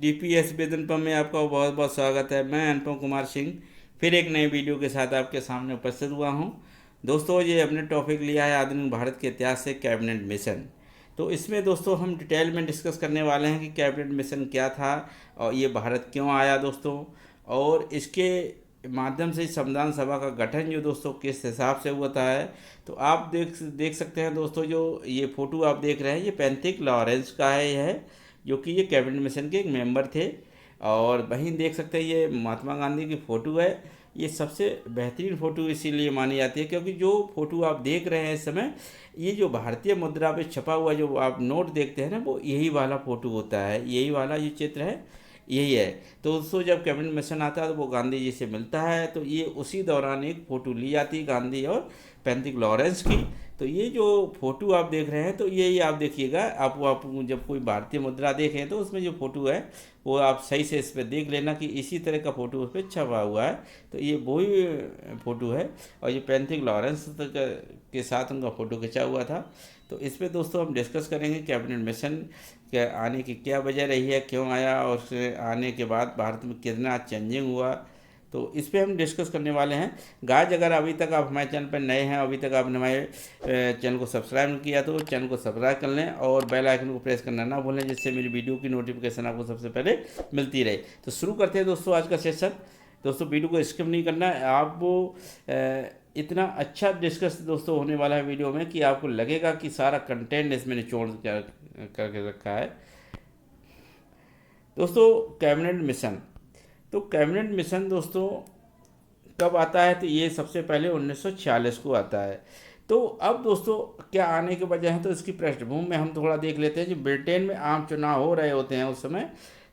DPS वेदनपम में आपका बहुत बहुत स्वागत है। मैं अनुपम कुमार सिंह फिर एक नए वीडियो के साथ आपके सामने उपस्थित हुआ हूं। दोस्तों, ये हमने टॉपिक लिया है आधुनिक भारत के इतिहास से कैबिनेट मिशन। तो इसमें दोस्तों हम डिटेल में डिस्कस करने वाले हैं कि कैबिनेट मिशन क्या था और ये भारत क्यों आया दोस्तों, और इसके माध्यम से संविधान सभा का गठन जो दोस्तों किस हिसाब से हुआ है। तो आप देख सकते हैं दोस्तों, जो ये फ़ोटो आप देख रहे हैं ये पैंथिक लॉरेंस का है। यह है जो कि ये कैबिनेट मिशन के एक मेंबर थे। और वहीं देख सकते हैं ये महात्मा गांधी की फ़ोटो है। ये सबसे बेहतरीन फ़ोटो इसीलिए मानी जाती है क्योंकि जो फ़ोटो आप देख रहे हैं इस समय, ये जो भारतीय मुद्रा पे छपा हुआ जो आप नोट देखते हैं ना, वो यही वाला फ़ोटो होता है, यही वाला ये चित्र है, यही है। तो दोस्तों, जब कैबिनेट मिशन आता है तो वो गांधी जी से मिलता है, तो ये उसी दौरान एक फ़ोटो ली जाती है गांधी और पैंथिक लॉरेंस की। तो ये जो फ़ोटो आप देख रहे हैं, तो यही आप देखिएगा, आप जब कोई भारतीय मुद्रा देखें तो उसमें जो फ़ोटो है वो आप सही से इस पर देख लेना कि इसी तरह का फ़ोटो उस पर छपा हुआ है। तो ये वही फ़ोटो है और ये पैंथिक लॉरेंस के साथ उनका फ़ोटो खिंचा हुआ था। तो इस पर दोस्तों हम डिस्कस करेंगे कैबिनेट मिशन के आने की क्या वजह रही है, क्यों आया, और उसके आने के बाद भारत में कितना चेंजिंग हुआ। तो इस पे हम डिस्कस करने वाले हैं। गाइस, अगर अभी तक आप हमारे चैनल पर नए हैं, अभी तक आपने हमारे चैनल को सब्सक्राइब नहीं किया तो चैनल को सब्सक्राइब कर लें और बेल आइकन को प्रेस करना ना भूलें, जिससे मेरी वीडियो की नोटिफिकेशन आपको सबसे पहले मिलती रहे। तो शुरू करते हैं दोस्तों आज का सेशन। दोस्तों, वीडियो को स्किप नहीं करना है। आप वो इतना अच्छा डिस्कस दोस्तों होने वाला है वीडियो में कि आपको लगेगा कि सारा कंटेंट इसमें निचोड़ करके रखा है। दोस्तों, कैबिनेट मिशन, तो कैबिनेट मिशन दोस्तों कब आता है, तो ये सबसे पहले 1946 को आता है। तो अब दोस्तों क्या आने के वजह है, तो इसकी पृष्ठभूमि में हम थोड़ा देख लेते हैं। जो ब्रिटेन में आम चुनाव हो रहे होते हैं उस समय,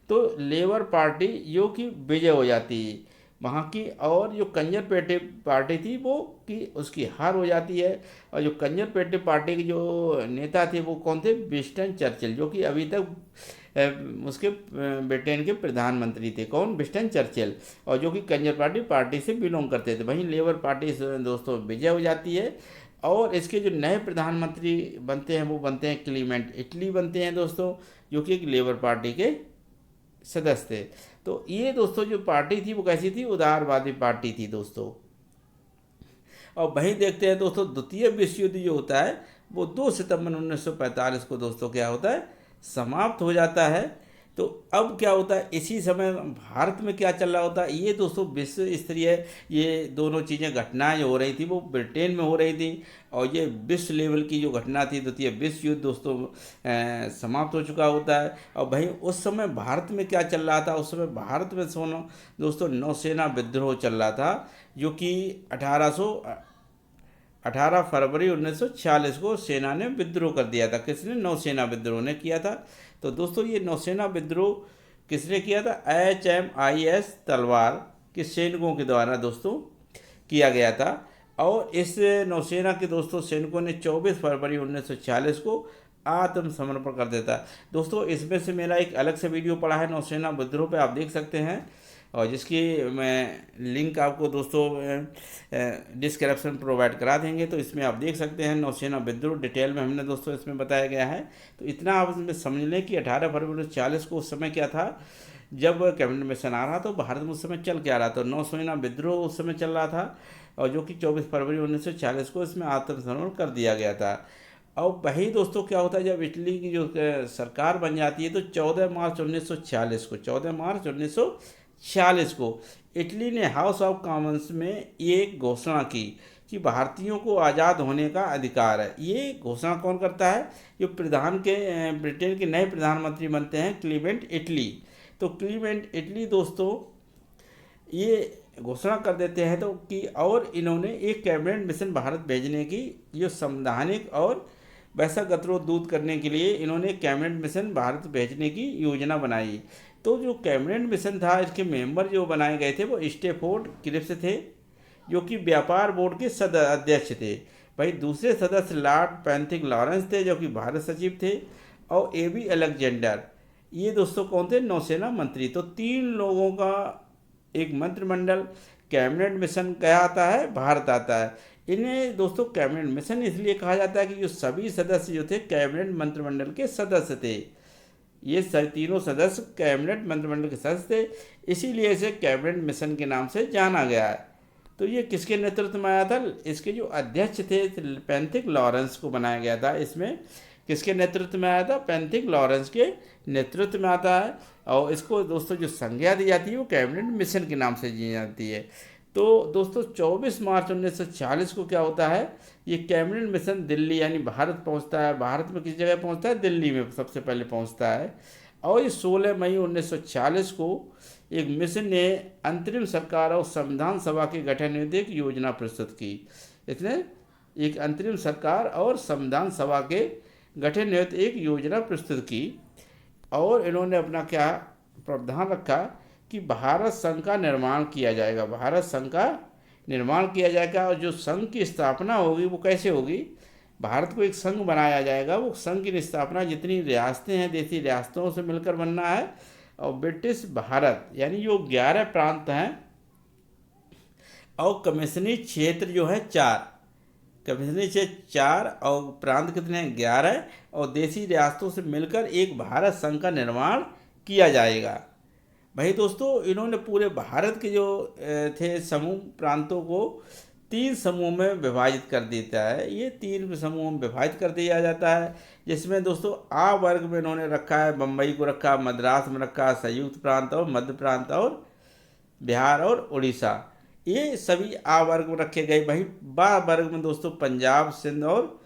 तो लेबर पार्टी जो कि विजय हो जाती है वहाँ की, और जो कंजरवेटिव पार्टी थी वो कि उसकी हार हो जाती है। और जो कंजरवेटिव पार्टी के जो नेता थे वो कौन थे, विंस्टन चर्चिल, जो कि अभी तक उसके ब्रिटेन के प्रधानमंत्री थे। कौन, विंस्टन चर्चिल, और जो कि कंजरवेटिव पार्टी से बिलोंग करते थे। वहीं लेबर पार्टी से दोस्तों विजय हो जाती है। और इसके जो नए प्रधानमंत्री बनते हैं वो बनते हैं क्लीमेंट इटली बनते हैं दोस्तों, जो कि एक लेबर पार्टी के सदस्य थे। तो ये दोस्तों जो पार्टी थी वो कैसी थी, उदारवादी पार्टी थी दोस्तों। और वहीं देखते हैं दोस्तों, द्वितीय विश्व युद्ध जो होता है वो 2 सितंबर 1945 को दोस्तों क्या होता है, समाप्त हो जाता है। तो अब क्या होता है, इसी समय भारत में क्या चल रहा होता है, ये दोस्तों विश्व स्तरीय ये दोनों चीज़ें घटनाएं जो हो रही थी वो ब्रिटेन में हो रही थी। और ये विश्व लेवल की जो घटना थी, द्वितीय विश्व युद्ध दोस्तों समाप्त हो चुका होता है। और भाई उस समय भारत में क्या चल रहा था, उस समय भारत में सोनो दोस्तों नौसेना विद्रोह चल रहा था, जो कि 18 फरवरी 1946 को सेना ने विद्रोह कर दिया था। किसने, नौसेना विद्रोह ने किया था। तो दोस्तों ये नौसेना विद्रोह किसने किया था, HMIS तलवार के सैनिकों के द्वारा दोस्तों किया गया था। और इस नौसेना के दोस्तों सैनिकों ने 24 फरवरी 1946 को आत्मसमर्पण कर देता। दोस्तों इसमें से मेरा एक अलग से वीडियो पड़ा है नौसेना विद्रोह पे, आप देख सकते हैं, और जिसकी मैं लिंक आपको दोस्तों डिस्क्रिप्शन प्रोवाइड करा देंगे। तो इसमें आप देख सकते हैं नौसेना विद्रोह डिटेल में हमने दोस्तों इसमें बताया गया है। तो इतना आप इसमें समझ लें कि 18 फरवरी 1940 को उस समय क्या था, जब कैबिनेट मिशन आ रहा तो भारत में उस समय चल के आ रहा था, नौसेना विद्रोह उस समय चल रहा था, और जो कि 24 फरवरी 1940 को इसमें आत्मसमर्पण कर दिया गया था। और वही दोस्तों क्या होता है, जब इटली की जो सरकार बन जाती है तो 14 मार्च 1946 को 1946 को इटली ने हाउस ऑफ कॉमन्स में ये घोषणा की कि भारतीयों को आज़ाद होने का अधिकार है। ये घोषणा कौन करता है, जो ब्रिटेन के नए प्रधानमंत्री बनते हैं क्लीमेंट इटली। तो क्लीमेंट इटली दोस्तों ये घोषणा कर देते हैं तो कि, और इन्होंने एक कैबिनेट मिशन भारत भेजने की, जो संवैधानिक और वैसा गतिरोध दूर करने के लिए इन्होंने कैबिनेट मिशन भारत भेजने की योजना बनाई। तो जो कैबिनेट मिशन था, इसके मेंबर जो बनाए गए थे वो स्टेफोर्ड क्रिप्स थे, जो कि व्यापार बोर्ड के अध्यक्ष थे। भाई दूसरे सदस्य लॉर्ड पैंथिक लॉरेंस थे, जो कि भारत सचिव थे, और AB अलेक्जेंडर, ये दोस्तों कौन थे, नौसेना मंत्री। तो 3 लोगों का एक मंत्रिमंडल कैबिनेट मिशन कहलाता है, भारत आता है। इन्हें दोस्तों कैबिनेट मिशन इसलिए कहा जाता है कि जो सभी सदस्य जो थे कैबिनेट मंत्रिमंडल के सदस्य थे। ये तीनों सदस्य कैबिनेट मंत्रिमंडल के सदस्य थे, इसीलिए इसे कैबिनेट मिशन के नाम से जाना गया है। तो ये किसके नेतृत्व में आया था? इसके जो अध्यक्ष थे पेंथिक लॉरेंस को बनाया गया था। इसमें किसके नेतृत्व में आया था? पेंथिक लॉरेंस के नेतृत्व में आता है। और इसको दोस्तों जो संज्ञा दी जाती है वो कैबिनेट मिशन के नाम से दी जाती है। तो दोस्तों 24 मार्च 1940 को क्या होता है, ये कैबिनेट मिशन दिल्ली यानी भारत पहुंचता है। भारत में किस जगह पहुंचता है? दिल्ली में सबसे पहले पहुंचता है। और ये 16 मई 1940 को एक मिशन ने अंतरिम सरकार और संविधान सभा के गठन हेतु एक योजना प्रस्तुत की। इसने एक अंतरिम सरकार और संविधान सभा के गठन हेतु एक योजना प्रस्तुत की और इन्होंने अपना क्या प्रावधान रखा कि भारत संघ का निर्माण किया जाएगा। भारत संघ का निर्माण किया जाएगा और जो संघ की स्थापना होगी वो कैसे होगी? भारत को एक संघ बनाया जाएगा। वो संघ की स्थापना जितनी रियासतें हैं, देसी रियासतों से मिलकर बनना है। और ब्रिटिश भारत यानी जो 11 प्रांत हैं और कमीशनी क्षेत्र जो है 4, कमीशनी क्षेत्र 4 और प्रांत कितने हैं? 11 और देसी रियासतों से मिलकर एक भारत संघ का निर्माण किया जाएगा। भाई दोस्तों इन्होंने पूरे भारत के जो थे समूह प्रांतों को 3 समूह में विभाजित कर देता है। ये 3 समूह में विभाजित कर दिया जाता है, जिसमें दोस्तों आ वर्ग में इन्होंने रखा है बम्बई को रखा, मद्रास में रखा, संयुक्त प्रांत और मध्य प्रांत और बिहार और उड़ीसा, ये सभी आ वर्ग में रखे गए। वहीं बा वर्ग में दोस्तों पंजाब, सिंध और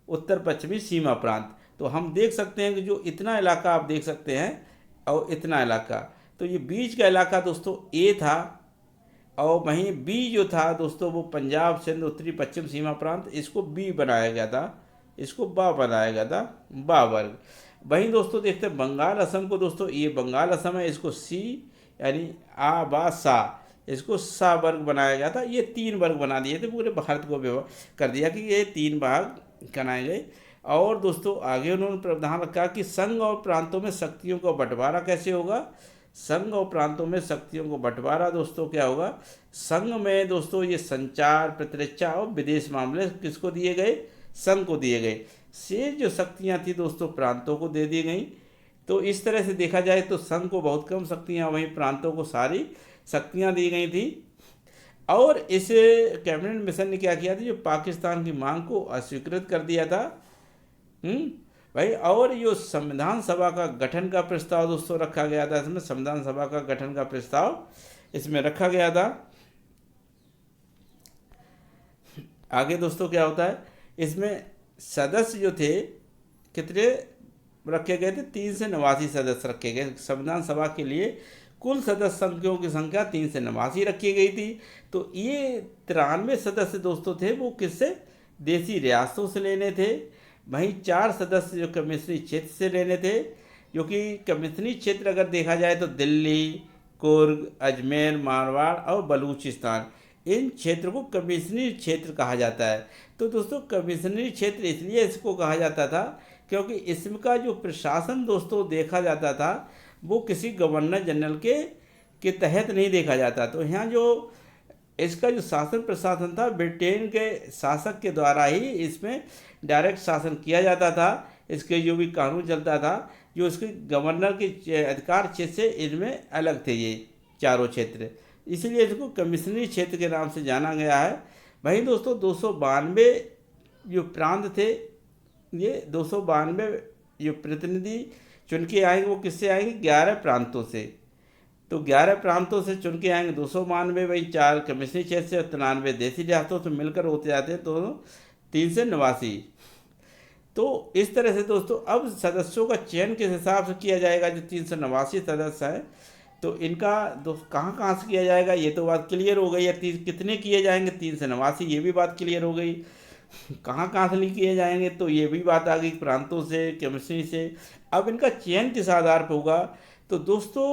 उत्तर पश्चिमी सीमा प्रांत। तो हम देख सकते हैं कि जो इतना इलाका आप देख सकते हैं और इतना इलाका, तो ये बीच का इलाका दोस्तों ए था और वहीं बी जो था दोस्तों वो पंजाब, सिंध, उत्तरी पश्चिम सीमा प्रांत, इसको बी बनाया गया था, इसको बा बनाया गया था, बा वर्ग। वहीं दोस्तों देखते हैं बंगाल असम को। दोस्तों ये बंगाल असम है, इसको सी यानी आ बा सा, इसको सा वर्ग बनाया गया था। ये 3 वर्ग बना दिए थे, पूरे भारत को कर दिया कि ये 3 भाग बनाए गए। और दोस्तों आगे उन्होंने प्रावधान रखा कि संघ और प्रांतों में शक्तियों का बंटवारा कैसे होगा। संघ और प्रांतों में शक्तियों को बंटवारा दोस्तों क्या होगा? संघ में दोस्तों ये संचार, प्रतिरक्षा और विदेश मामले किसको दिए गए? संघ को दिए गए। शेष जो शक्तियां थी दोस्तों प्रांतों को दे दी गई। तो इस तरह से देखा जाए तो संघ को बहुत कम शक्तियां, वहीं प्रांतों को सारी शक्तियां दी गई थी। और इस कैबिनेट मिशन ने क्या किया था? जो पाकिस्तान की मांग को अस्वीकृत कर दिया था। भाई और जो संविधान सभा का गठन का प्रस्ताव दोस्तों रखा गया था, इसमें संविधान सभा का गठन का प्रस्ताव इसमें रखा गया था। आगे दोस्तों क्या होता है, इसमें सदस्य जो थे कितने रखे गए थे? 3 से 89 सदस्य रखे गए। संविधान सभा के लिए कुल सदस्य संख्याओं की संख्या 3 से 89 रखी गई थी। तो ये 93 सदस्य दोस्तों थे वो किससे? देसी रियासतों से लेने थे। वहीं 4 सदस्य जो कमीशनी क्षेत्र से लेने थे, जो कि कमीशनी क्षेत्र अगर देखा जाए तो दिल्ली, कुर्ग, अजमेर, मारवाड़ और बलूचिस्तान, इन क्षेत्र को कमीशनी क्षेत्र कहा जाता है। तो दोस्तों कमीशनी क्षेत्र इसलिए इसको कहा जाता था क्योंकि इसका जो प्रशासन दोस्तों देखा जाता था वो किसी गवर्नर जनरल के तहत नहीं देखा जाता। तो यहाँ जो इसका जो शासन प्रशासन था ब्रिटेन के शासक के द्वारा ही इसमें डायरेक्ट शासन किया जाता था। इसके जो भी कानून चलता था, जो इसके गवर्नर के अधिकार क्षेत्र से इनमें अलग थे ये चारों क्षेत्र, इसलिए इसको कमीशनरी क्षेत्र के नाम से जाना गया है। वहीं दोस्तों 292 जो प्रांत थे, ये 292 जो प्रतिनिधि चुन के आएंगे वो किससे आएंगे? 11 प्रांतों से। तो 11 प्रांतों से चुन के आएंगे 292, वही 4 कमीशनरी क्षेत्र से और 93 देसी रियासतों से मिलकर होते जाते हैं तो 3 से 89। तो इस तरह से दोस्तों अब सदस्यों का चयन किस हिसाब से किया जाएगा? जो 389 सदस्य हैं तो इनका कहाँ कहाँ से किया जाएगा, ये तो बात क्लियर हो गई है। कितने किए जाएंगे? 3 से 89, ये भी बात क्लियर हो गई। कहाँ कहाँ से नहीं किए जाएंगे तो ये भी बात आ गई, प्रांतों से, कमीशनरी से। अब इनका चयन किस आधार पर होगा? तो दोस्तों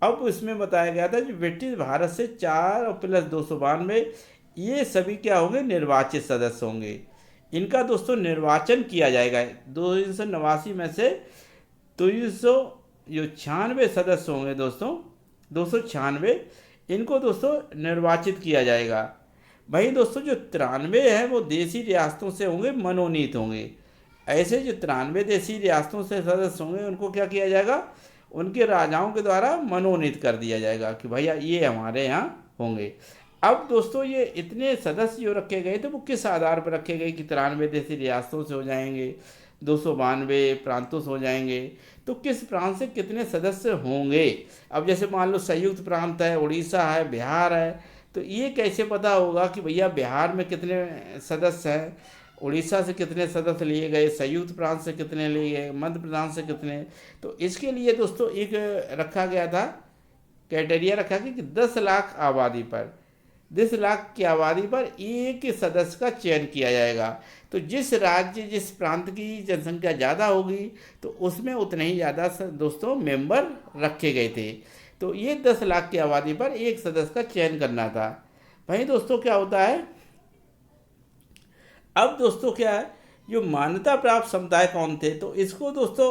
अब इसमें बताया गया था जो ब्रिटिश भारत से 4 और प्लस 292 ये सभी क्या होंगे? निर्वाचित सदस्य होंगे। इनका दोस्तों निर्वाचन किया जाएगा। 289 में से 396 सदस्य होंगे दोस्तों, 296 इनको दोस्तों निर्वाचित किया जाएगा। वहीं दोस्तों जो 93 है वो देसी रियासतों से होंगे, मनोनीत होंगे। ऐसे जो 93 देशी रियासतों से सदस्य होंगे उनको क्या किया जाएगा, उनके राजाओं के द्वारा मनोनीत कर दिया जाएगा कि भैया ये हमारे यहाँ होंगे। अब दोस्तों ये इतने सदस्य जो रखे गए थे वो किस आधार पर रखे गए कि 93 देशी रियासतों से हो जाएंगे, 292 प्रांतों से हो जाएंगे, तो किस प्रांत से कितने सदस्य होंगे। अब जैसे मान लो संयुक्त प्रांत है, उड़ीसा है, बिहार है, तो ये कैसे पता होगा कि भैया बिहार में कितने सदस्य हैं, उड़ीसा से कितने सदस्य लिए गए, संयुक्त प्रांत से कितने लिए गए, मध्य प्रदेश से कितने। तो इसके लिए दोस्तों एक रखा गया था, क्राइटेरिया रखा गया कि 10 लाख आबादी पर, 10 लाख की आबादी पर एक सदस्य का चयन किया जाएगा। तो जिस राज्य जिस प्रांत की जनसंख्या ज़्यादा होगी तो उसमें उतने ही ज़्यादा दोस्तों मेंबर रखे गए थे। तो ये 10 लाख की आबादी पर एक सदस्य का चयन करना था। भाई दोस्तों क्या होता है, अब दोस्तों क्या है, जो मान्यता प्राप्त समुदाय कौन थे, तो इसको दोस्तों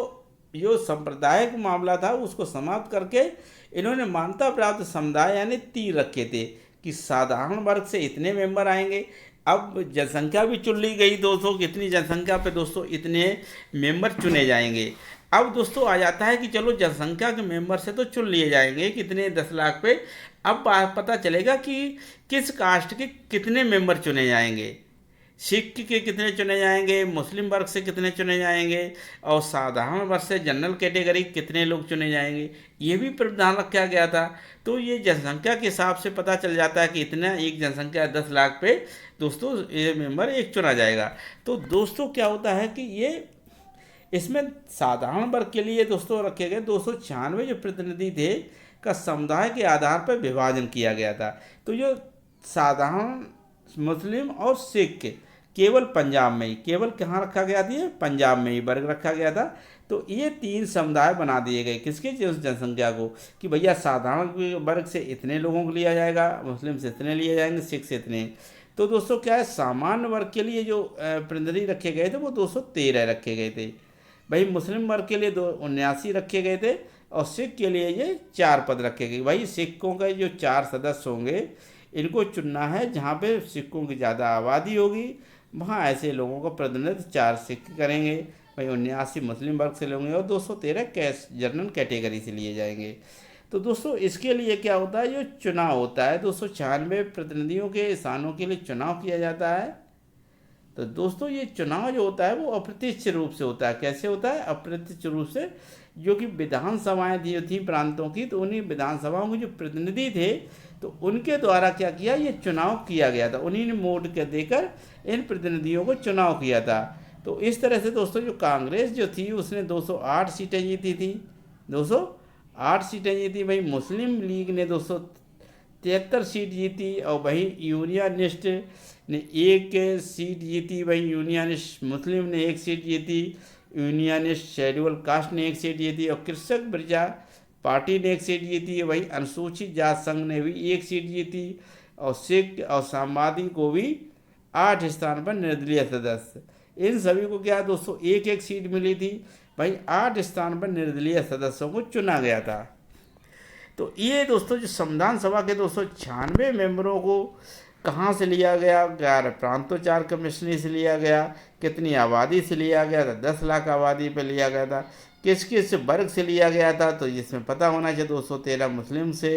जो सांप्रदायिक मामला था उसको समाप्त करके इन्होंने मान्यता प्राप्त समुदाय यानी 3 रखे थे कि साधारण वर्ग से इतने मेंबर आएंगे। अब जनसंख्या भी चुन ली गई दोस्तों, कितनी जनसंख्या पे दोस्तों इतने मेंबर चुने जाएंगे। अब दोस्तों आ जाता है कि चलो जनसंख्या के मेंबर से तो चुन लिए जाएंगे कितने 10 लाख पे, अब पता चलेगा कि किस कास्ट के कितने मेंबर चुने जाएंगे, सिख के कितने चुने जाएंगे, मुस्लिम वर्ग से कितने चुने जाएंगे, और साधारण वर्ग से जनरल कैटेगरी कितने लोग चुने जाएंगे, ये भी प्रावधान रखा गया था। तो ये जनसंख्या के हिसाब से पता चल जाता है कि इतना एक जनसंख्या 10 लाख पे दोस्तों ये मेंबर एक चुना जाएगा। तो दोस्तों क्या होता है कि ये इसमें साधारण वर्ग के लिए दोस्तों रखे गए 296 जो प्रतिनिधि थे का समुदाय के आधार पर विभाजन किया गया था। तो जो साधारण मुस्लिम और सिख केवल पंजाब में ही, केवल कहाँ रखा गया था, पंजाब में ही वर्ग रखा गया था। तो ये 3 समुदाय बना दिए गए किसके, उस जनसंख्या को, कि भैया साधारण वर्ग से इतने लोगों को लिया जाएगा, मुस्लिम से इतने लिए जाएंगे, सिख से इतने। तो दोस्तों क्या है, सामान्य वर्ग के लिए जो प्रतिनिधि रखे गए थे वो 213 रखे गए थे। भाई मुस्लिम वर्ग के लिए 79 रखे गए थे, और सिख के लिए ये 4 पद रखे गए। भाई सिखों के जो 4 सदस्य होंगे इनको चुनना है, जहाँ पे सिखों की ज़्यादा आबादी होगी वहाँ ऐसे लोगों का प्रतिनिधित्व 4 सिख करेंगे। भाई 79 मुस्लिम वर्ग से लेंगे और 213 जनरल कैटेगरी से लिए जाएंगे। तो दोस्तों इसके लिए क्या होता है, जो चुनाव होता है 296 प्रतिनिधियों के स्थानों के लिए चुनाव किया जाता है। तो दोस्तों ये चुनाव जो होता है वो अप्रत्यक्ष रूप से होता है। कैसे होता है, अप्रत्यक्ष रूप से, जो कि विधानसभाएं जो थी प्रांतों की, तो उन्हीं विधानसभाओं के जो प्रतिनिधि थे तो उनके द्वारा क्या किया, ये चुनाव किया गया था, उन्हीं ने वोट के देकर इन प्रतिनिधियों को चुनाव किया था। तो इस तरह से दोस्तों जो कांग्रेस जो थी उसने 208 सीटें जीती थी, 208 सीटें जीती। भाई मुस्लिम लीग ने 273 सीट जीती, और वही यूनियनिस्ट ने 1 सीट जीती। भाई यूनियनिस्ट मुस्लिम ने 1 सीट जीती, यूनियनिस्ट शेड्यूल कास्ट ने 1 सीट जीती, और कृषक प्रजा पार्टी ने 1 सीट जीती। वही अनुसूचित जाति संघ ने भी 1 सीट जीती, और सिख और सामादी को भी 8 स्थान पर निर्दलीय सदस्य, इन सभी को क्या दोस्तों 1-1 सीट मिली थी। भाई 8 स्थान पर निर्दलीय सदस्यों को चुना गया था। तो ये दोस्तों जो संविधान सभा के 296 मेंबरों को कहाँ से लिया गया, 11 प्रांतोचार कमीशनरी से लिया गया, कितनी आबादी से लिया गया था, 10 लाख आबादी पर लिया गया था, किस किस वर्ग से लिया गया था, तो इसमें पता होना चाहिए 213 मुस्लिम से,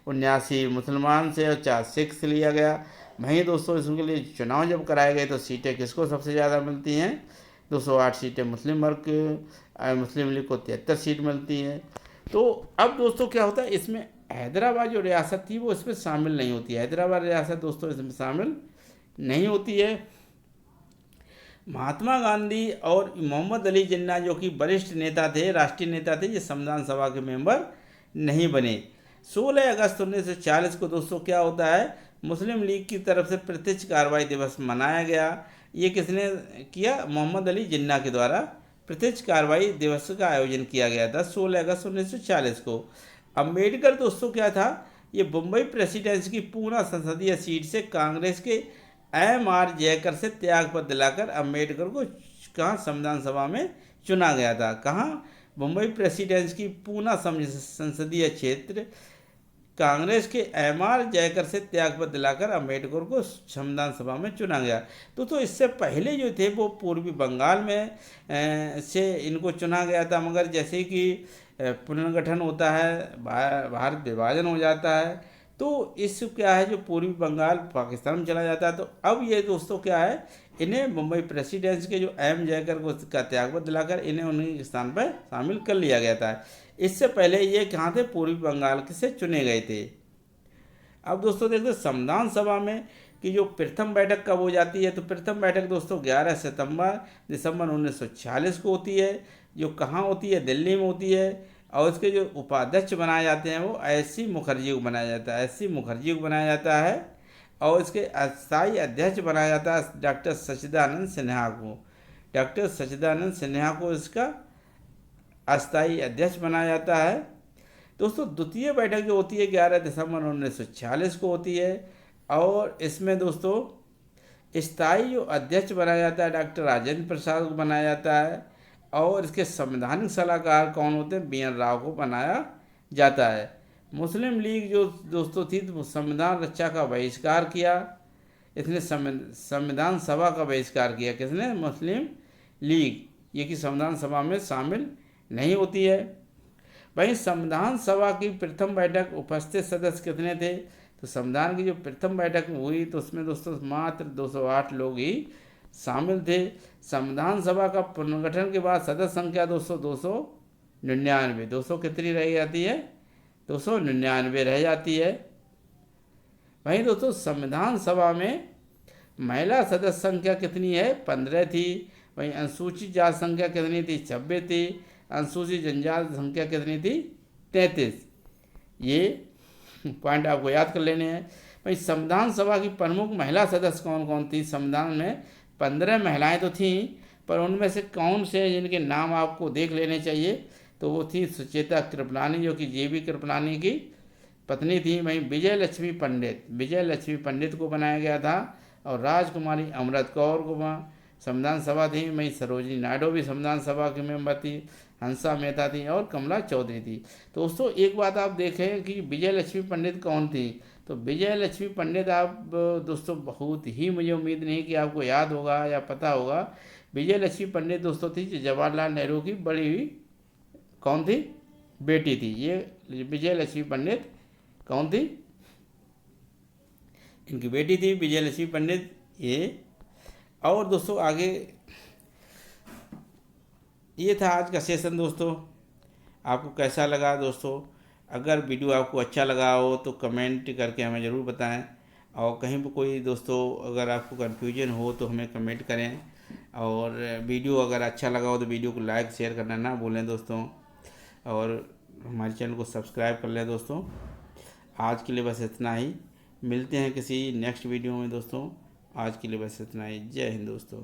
79 मुसलमान से, और 4 सिख से लिया गया। वहीं दोस्तों इसके लिए चुनाव जब कराए गए तो सीटें किसको सबसे ज़्यादा मिलती हैं, 208 सीटें मुस्लिम वर्ग, मुस्लिम लीग को 73 सीट मिलती हैं। तो अब दोस्तों क्या होता है, इसमें हैदराबाद जो रियासत थी वो इसमें शामिल नहीं होती है, हैदराबाद रियासत दोस्तों इसमें शामिल नहीं होती है। महात्मा गांधी और मोहम्मद अली जिन्ना जो कि वरिष्ठ नेता थे, राष्ट्रीय नेता थे, ये संविधान सभा के मेंबर नहीं बने। 16 अगस्त 1940 को दोस्तों क्या होता है, मुस्लिम लीग की तरफ से प्रत्यक्ष कार्रवाई दिवस मनाया गया। ये किसने किया, मोहम्मद अली जिन्ना के द्वारा प्रत्यक्ष कार्रवाई दिवस का आयोजन किया गया था 16 अगस्त 1940 को। अम्बेडकर दोस्तों क्या था, ये मुंबई प्रेसिडेंसी की पूना संसदीय सीट से कांग्रेस के M.R. जयकर से त्यागपत्र दिलाकर अम्बेडकर को कहाँ संविधान सभा में चुना गया था। कहाँ, मुंबई प्रेसिडेंसी की पूना संसदीय क्षेत्र कांग्रेस के एम.आर. जयकर से त्यागपत्र दिलाकर अम्बेडकर को संविधान सभा में चुना गया। तो इससे पहले जो थे वो पूर्वी बंगाल में से इनको चुना गया था, मगर जैसे कि पुनर्गठन होता है, भारत विभाजन हो जाता है, तो इस क्या है जो पूर्वी बंगाल पाकिस्तान में चला जाता है। तो अब ये दोस्तों क्या है, इन्हें मुंबई प्रेसिडेंसी के जो एम जयकर को का त्यागपत्र दिलाकर इन्हें उन्हीं स्थान पर शामिल कर लिया गया था। इससे पहले ये कहाँ थे, पूर्वी बंगाल से चुने गए थे। अब दोस्तों देखते हैं संविधान सभा में कि जो प्रथम बैठक कब हो जाती है। तो प्रथम बैठक दोस्तों 11 दिसंबर 1946 को होती है, जो कहाँ होती है, दिल्ली में होती है। और इसके जो उपाध्यक्ष बनाए जाते हैं वो एस.सी. मुखर्जी को बनाया जाता है, एस.सी. मुखर्जी को बनाया जाता है। और इसके अस्थायी अध्यक्ष बनाया जाता है डॉक्टर सच्चिदानंद सिन्हा को, डॉक्टर सच्चिदानंद सिन्हा को इसका अस्थायी अध्यक्ष बनाया जाता है। दोस्तों द्वितीय बैठक जो होती है 11 दिसंबर 1946 को होती है, और इसमें दोस्तों स्थायी जो अध्यक्ष बनाया जाता है डॉक्टर राजेंद्र प्रसाद को बनाया जाता है। और इसके संवैधानिक सलाहकार कौन होते हैं, बी.एन. राव को बनाया जाता है। मुस्लिम लीग जो दोस्तों थी तो संविधान रक्षा का बहिष्कार किया, इसने संविधान सभा का बहिष्कार किया। किसने, मुस्लिम लीग, ये कि संविधान सभा में शामिल नहीं होती है। वहीं संविधान सभा की प्रथम बैठक उपस्थित सदस्य कितने थे, तो संविधान की जो प्रथम बैठक हुई तो उसमें दोस्तों मात्र 208 लोग ही शामिल थे। संविधान सभा का पुनर्गठन के बाद सदस्य संख्या दोस्तों 299, 200 कितनी रह जाती है, 299 रह जाती है। वहीं दोस्तों संविधान सभा में महिला सदस्य संख्या कितनी है, 15 थी। वहीं अनुसूचित जाति संख्या कितनी थी, 26 थी। अनुसूचित जनजाति संख्या कितनी थी, 33। ये पॉइंट आपको याद कर लेने हैं। भाई संविधान सभा की प्रमुख महिला सदस्य कौन कौन थी, संविधान में 15 महिलाएं तो थीं, पर उनमें से कौन से जिनके नाम आपको देख लेने चाहिए, तो वो थी सुचेता कृपलानी, जो कि जे.बी. कृपलानी की पत्नी थी। वहीं विजय लक्ष्मी पंडित को बनाया गया था, और राजकुमारी अमृत कौर को संविधान सभा थी। वहीं सरोजिनी नायडू भी संविधान सभा की मेंबर थी, हंसा मेहता थी, और कमला चौधरी थी। तो दोस्तों एक बात आप देखें कि विजय लक्ष्मी पंडित कौन थी, तो विजय लक्ष्मी पंडित आप दोस्तों बहुत ही, मुझे उम्मीद नहीं कि आपको याद होगा या पता होगा। विजय लक्ष्मी पंडित दोस्तों थी जो जवाहरलाल नेहरू की बड़ी हुई कौन थी, बेटी थी। ये विजय लक्ष्मी पंडित कौन थी, इनकी बेटी थी विजय लक्ष्मी पंडित ये। और दोस्तों आगे ये था आज का सेशन। दोस्तों आपको कैसा लगा दोस्तों, अगर वीडियो आपको अच्छा लगा हो तो कमेंट करके हमें ज़रूर बताएं, और कहीं भी कोई दोस्तों अगर आपको कन्फ्यूजन हो तो हमें कमेंट करें। और वीडियो अगर अच्छा लगा हो तो वीडियो को लाइक शेयर करना ना भूलें दोस्तों, और हमारे चैनल को सब्सक्राइब कर लें दोस्तों। आज के लिए बस इतना ही, मिलते हैं किसी नेक्स्ट वीडियो में दोस्तों। आज के लिए बस इतना ही। जय हिंद दोस्तों।